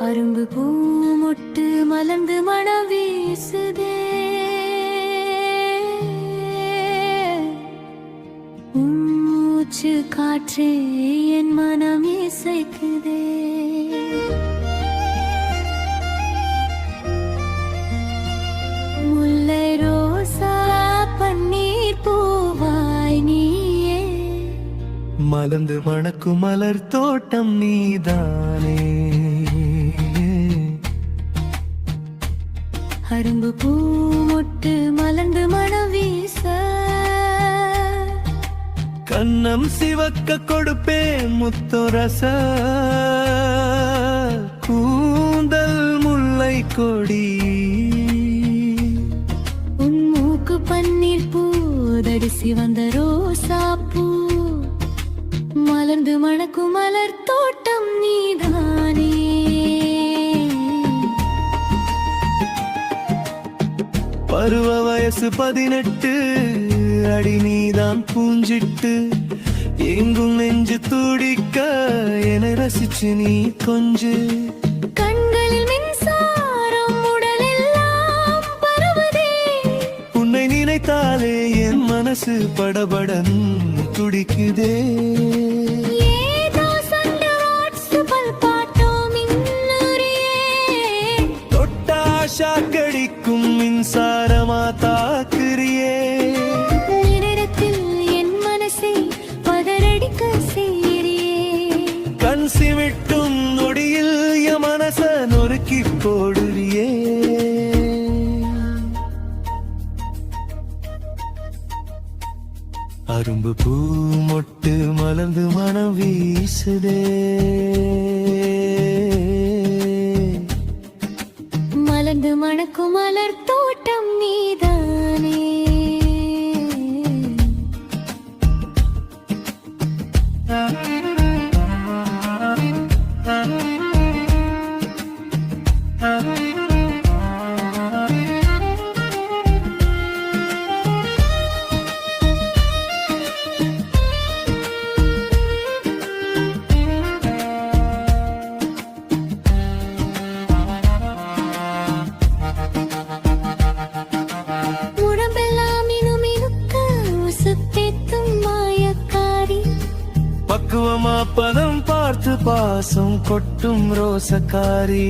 அரும்பு பூ மொட்டு மலர்ந்து மனம் வீசுதே, மூச்சு காற்றே என் மனம் இசைக்குதே. முல்லை ரோசா பன்னீர் பூவாய் நீயே, மலர்ந்து மணக்கும் மலர் தோட்டம் நீதானே. அரும்பு பூ மொட்டு மலர்ந்து மனம் வீச, கண்ணம் சிவக்க கொடுப்பேன் முத்து ரச, கூந்தல் முல்லை கொடி, உன் மூக்கு பன்னீர் பூதடி சிவந்த ரோசா பூ, மலர்ந்து மணக்கும் மலர் தோட்டம் நீதானே. பருவ வயசு 18, அடி நீதான் பூஞ்சிட்டு, எங்கும் நெஞ்சு துடிக்க என ரசிச்சு நீ கொஞ்சு. கண்களில் மின்சாரம் உடலெல்லாம் பரவதே, உன்னை நினைத்தாலே என் மனசு படபடன் துடிக்குதே. ஏதோ சண்டை வாட்ஸ்அப்பில் பார்த்தோம் இன்னுரியே, தொட்டா ஷாக்கடிக்கும் மின்சாரமா தாக்குறியே. நேரத்தில் என் மனசை பதறடிக்க செய்றியே, கண் சிமிட்டும் நொடியில் என் மனச நொறுக்கி போடுறியே. அரும்பு பூ மொட்டு மலர்ந்து மனம் வீசுதே, மலர்ந்து மணக்கும் மலர் தோட்டம் நீதானே. பக்குவமா பதம் பார்த்து பாசம் கொட்டும் ரோசக்காரி,